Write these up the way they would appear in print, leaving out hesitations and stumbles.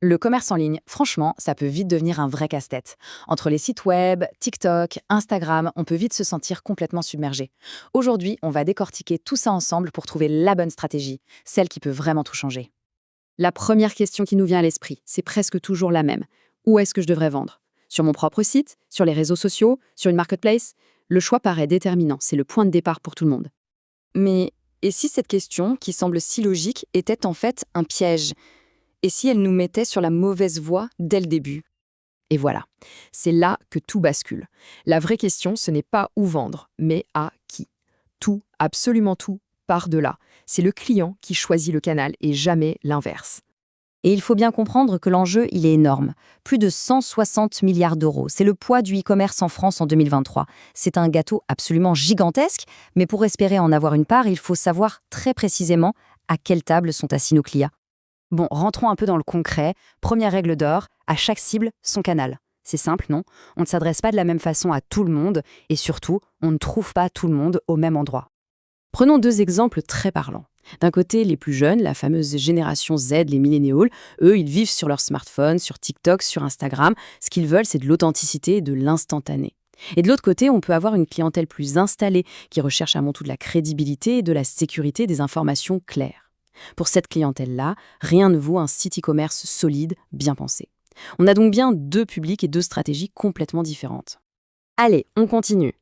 Le commerce en ligne, franchement, ça peut vite devenir un vrai casse-tête. Entre les sites web, TikTok, Instagram, on peut vite se sentir complètement submergé. Aujourd'hui, on va décortiquer tout ça ensemble pour trouver la bonne stratégie, celle qui peut vraiment tout changer. La première question qui nous vient à l'esprit, c'est presque toujours la même. Où est-ce que je devrais vendre? Sur mon propre site? Sur les réseaux sociaux? Sur une marketplace? Le choix paraît déterminant, c'est le point de départ pour tout le monde. Mais et si cette question, qui semble si logique, était en fait un piège? Et si elle nous mettait sur la mauvaise voie dès le début? Et voilà, c'est là que tout bascule. La vraie question, ce n'est pas où vendre, mais à qui. Tout, absolument tout, part de là. C'est le client qui choisit le canal et jamais l'inverse. Et il faut bien comprendre que l'enjeu, il est énorme. Plus de 160 milliards d'euros. C'est le poids du e-commerce en France en 2023. C'est un gâteau absolument gigantesque, mais pour espérer en avoir une part, il faut savoir très précisément à quelle table sont assis nos clients. Bon, rentrons un peu dans le concret. Première règle d'or, à chaque cible, son canal. C'est simple, non? On ne s'adresse pas de la même façon à tout le monde, et surtout, on ne trouve pas tout le monde au même endroit. Prenons deux exemples très parlants. D'un côté, les plus jeunes, la fameuse génération Z, les milléniaux, eux, ils vivent sur leur smartphone, sur TikTok, sur Instagram. Ce qu'ils veulent, c'est de l'authenticité et de l'instantané. Et de l'autre côté, on peut avoir une clientèle plus installée, qui recherche avant tout de la crédibilité et de la sécurité des informations claires. Pour cette clientèle-là, rien ne vaut un site e-commerce solide, bien pensé. On a donc bien deux publics et deux stratégies complètement différentes. Allez, on continue.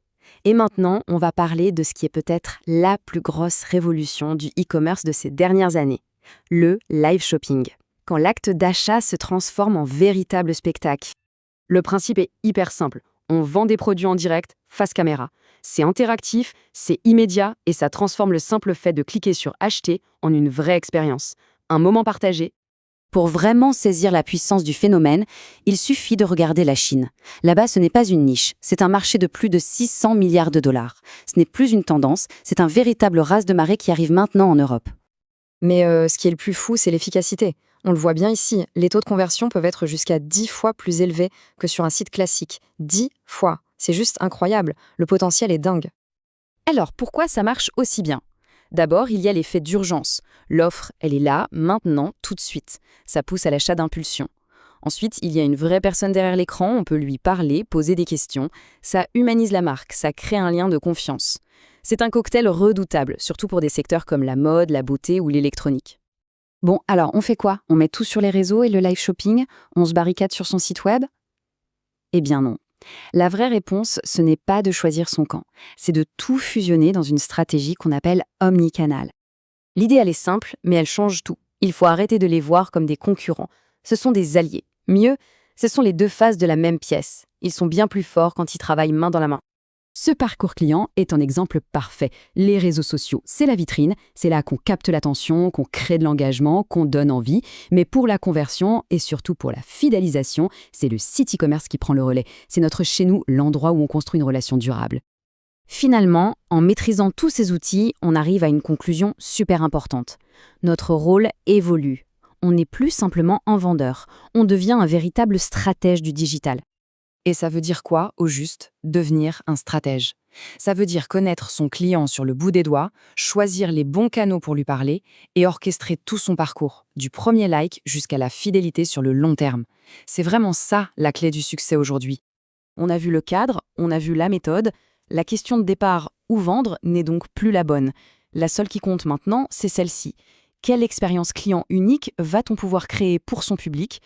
Et maintenant, on va parler de ce qui est peut-être la plus grosse révolution du e-commerce de ces dernières années, le live shopping. Quand l'acte d'achat se transforme en véritable spectacle. Le principe est hyper simple. On vend des produits en direct, face caméra. C'est interactif, c'est immédiat et ça transforme le simple fait de cliquer sur acheter en une vraie expérience. Un moment partagé. Pour vraiment saisir la puissance du phénomène, il suffit de regarder la Chine. Là-bas, ce n'est pas une niche, c'est un marché de plus de 600 milliards de dollars. Ce n'est plus une tendance, c'est un véritable raz de marée qui arrive maintenant en Europe. Mais ce qui est le plus fou, c'est l'efficacité. On le voit bien ici, les taux de conversion peuvent être jusqu'à 10 fois plus élevés que sur un site classique. 10 fois. C'est juste incroyable. Le potentiel est dingue. Alors, pourquoi ça marche aussi bien? D'abord, il y a l'effet d'urgence. L'offre, elle est là, maintenant, tout de suite. Ça pousse à l'achat d'impulsion. Ensuite, il y a une vraie personne derrière l'écran, on peut lui parler, poser des questions. Ça humanise la marque, ça crée un lien de confiance. C'est un cocktail redoutable, surtout pour des secteurs comme la mode, la beauté ou l'électronique. Bon, alors on fait quoi? On met tout sur les réseaux et le live shopping? On se barricade sur son site web? Eh bien non. La vraie réponse, ce n'est pas de choisir son camp, c'est de tout fusionner dans une stratégie qu'on appelle omnicanal. L'idée, elle est simple, mais elle change tout. Il faut arrêter de les voir comme des concurrents. Ce sont des alliés. Mieux, ce sont les deux faces de la même pièce. Ils sont bien plus forts quand ils travaillent main dans la main. Ce parcours client est un exemple parfait. Les réseaux sociaux, c'est la vitrine, c'est là qu'on capte l'attention, qu'on crée de l'engagement, qu'on donne envie. Mais pour la conversion et surtout pour la fidélisation, c'est le site e-commerce qui prend le relais. C'est notre chez nous, l'endroit où on construit une relation durable. Finalement, en maîtrisant tous ces outils, on arrive à une conclusion super importante. Notre rôle évolue. On n'est plus simplement un vendeur, on devient un véritable stratège du digital. Et ça veut dire quoi, au juste, devenir un stratège? Ça veut dire connaître son client sur le bout des doigts, choisir les bons canaux pour lui parler et orchestrer tout son parcours, du premier like jusqu'à la fidélité sur le long terme. C'est vraiment ça la clé du succès aujourd'hui. On a vu le cadre, on a vu la méthode. La question de départ, où vendre, n'est donc plus la bonne. La seule qui compte maintenant, c'est celle-ci. Quelle expérience client unique va-t-on pouvoir créer pour son public